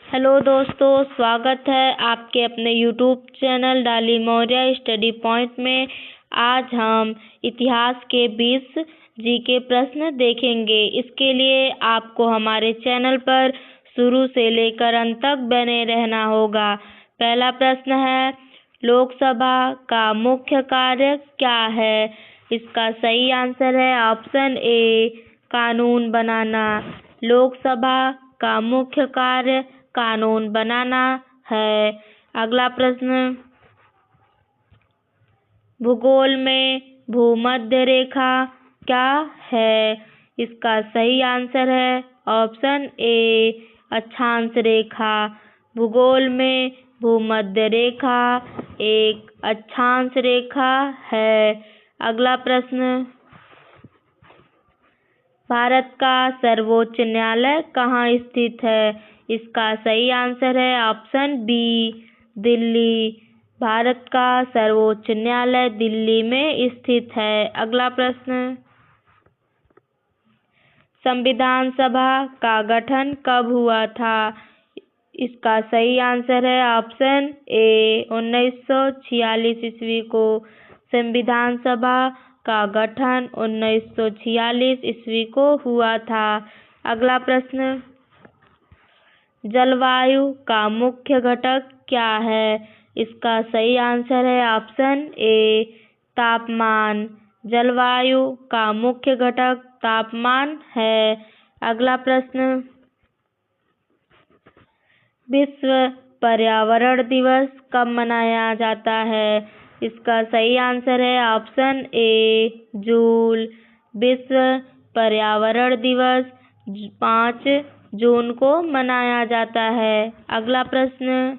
Hello दोस्तों, स्वागत है आपके अपने YouTube channel Dolly Maurya study point में। आज हम इतिहास के 20 जीके प्रश्न देखेंगे। इसके लिए आपको हमारे चैनल पर शुरू से लेकर अंत तक बने रहना होगा। पहला प्रश्न है, लोकसभा का मुख्य कार्य क्या है? इसका सही आंसर है ऑप्शन ए, कानून बनाना। लोकसभा का मुख्य कार्य कानून बनाना है। अगला प्रश्न, भूगोल में भूमध्य रेखा क्या है? इसका सही आंसर है ऑप्शन ए, अक्षांश रेखा। भूगोल में भूमध्य रेखा एक अक्षांश रेखा है। अगला प्रश्न, भारत का सर्वोच्च न्यायालय कहाँ स्थित है? इसका सही आंसर है ऑप्शन बी, दिल्ली। भारत का सर्वोच्च न्यायालय दिल्ली में स्थित है। अगला प्रश्न, संविधान सभा का गठन कब हुआ था? इसका सही आंसर है ऑप्शन ए, 1946 ईस्वी को। संविधान सभा का गठन 1946 ईस्वी को हुआ था। अगला प्रश्न, जलवायु का मुख्य घटक क्या है? इसका सही आंसर है ऑप्शन ए, तापमान। जलवायु का मुख्य घटक तापमान है। अगला प्रश्न, विश्व पर्यावरण दिवस कब मनाया जाता है? इसका सही आंसर है ऑप्शन ए, जून। विश्व पर्यावरण दिवस 5 जून को मनाया जाता है। अगला प्रश्न,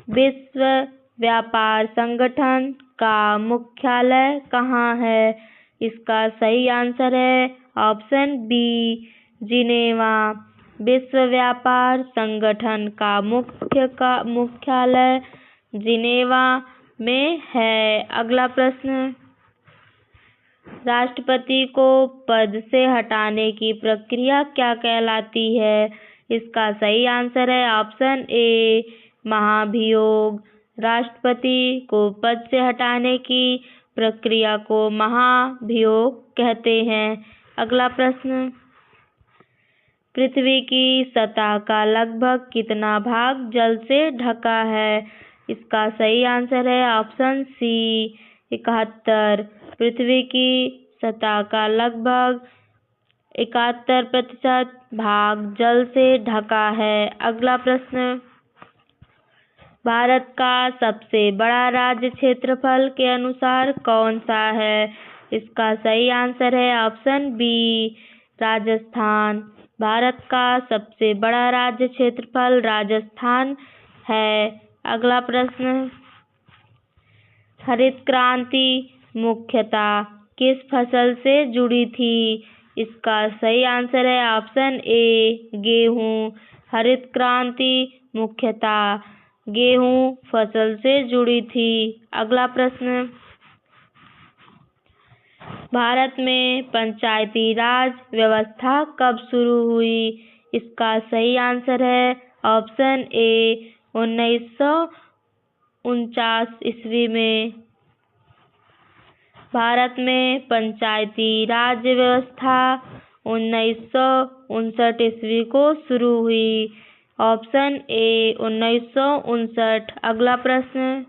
विश्व व्यापार संगठन का मुख्यालय कहाँ है? इसका सही आंसर है ऑप्शन बी, जिनेवा। विश्व व्यापार संगठन का मुख्यालय जिनेवा में है। अगला प्रश्न, राष्ट्रपति को पद से हटाने की प्रक्रिया क्या कहलाती है? इसका सही आंसर है ऑप्शन ए, महाभियोग। राष्ट्रपति को पद से हटाने की प्रक्रिया को महाभियोग कहते हैं। अगला प्रश्न, पृथ्वी की सतह का लगभग कितना भाग जल से ढका है? इसका सही आंसर है ऑप्शन सी, 71। पृथ्वी की सतह का लगभग 71% भाग जल से ढका है। अगला प्रश्न, भारत का सबसे बड़ा राज्य क्षेत्रफल के अनुसार कौन सा है? इसका सही आंसर है ऑप्शन बी, राजस्थान। भारत का सबसे बड़ा राज्य क्षेत्रफल राजस्थान है। अगला प्रश्न, हरित क्रांति मुख्यतः किस फसल से जुड़ी थी? इसका सही आंसर है ऑप्शन ए, गेहूँ। हरित क्रांति मुख्यतः गेहूँ फसल से जुड़ी थी। अगला प्रश्न, भारत में पंचायती राज व्यवस्था कब शुरू हुई? इसका सही आंसर है ऑप्शन ए, 1949 ईस्वी में। भारत में पंचायती राज व्यवस्था 1959 ईस्वी को शुरू हुई। Option A, 1959। अगला प्रश्न,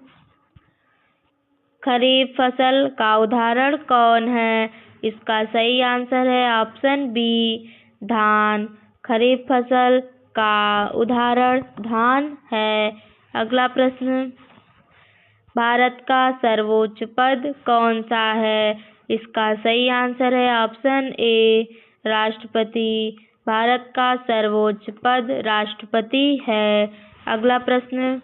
खरीफ फसल का उदाहरण कौन है? इसका सही आंसर है ऑप्शन बी, धान। खरीफ फसल का उदाहरण धान है। अगला प्रश्न, भारत का सर्वोच्च पद कौन सा है? इसका सही आंसर है ऑप्शन ए, राष्ट्रपति। भारत का सर्वोच्च पद राष्ट्रपति है। अगला प्रश्न,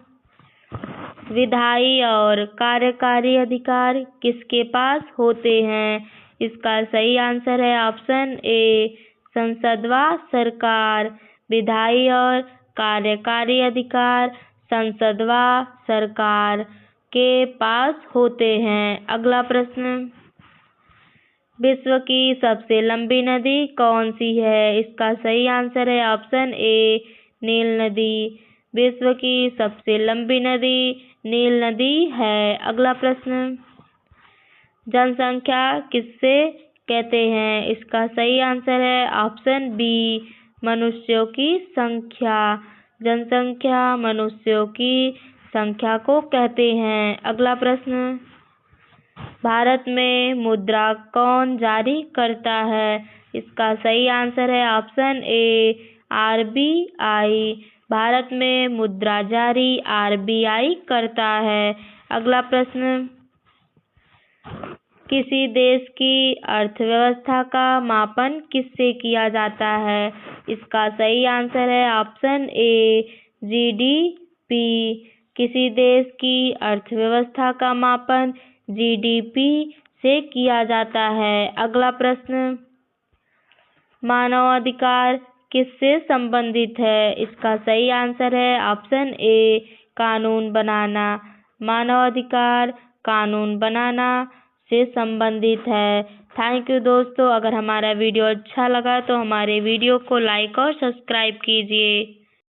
विधायी और कार्यकारी अधिकार किसके पास होते हैं? इसका सही आंसर है ऑप्शन ए, संसद व सरकार। विधायी और कार्यकारी अधिकार संसद व सरकार के पास होते हैं। अगला प्रश्न, विश्व की सबसे लंबी नदी कौन सी है? इसका सही आंसर है ऑप्शन ए, नील नदी। विश्व की सबसे लंबी नदी नील नदी है। अगला प्रश्न, जनसंख्या किससे कहते हैं? इसका सही आंसर है ऑप्शन बी, मनुष्यों की संख्या। जनसंख्या मनुष्यों की संख्या को कहते हैं। अगला प्रश्न, भारत में मुद्रा कौन जारी करता है? इसका सही आंसर है ऑप्शन ए, आरबीआई। भारत में मुद्रा जारी आरबीआई करता है। अगला प्रश्न, किसी देश की अर्थव्यवस्था का मापन किससे किया जाता है? इसका सही आंसर है ऑप्शन ए, जीडीपी। किसी देश की अर्थव्यवस्था का मापन जीडीपी से किया जाता है। अगला प्रश्न, मानवाधिकार किससे संबंधित है? इसका सही आंसर है ऑप्शन ए, कानून बनाना। मानवाधिकार कानून बनाना से संबंधित है। थैंक यू दोस्तों। अगर हमारा वीडियो अच्छा लगा तो हमारे वीडियो को लाइक और सब्सक्राइब कीजिए।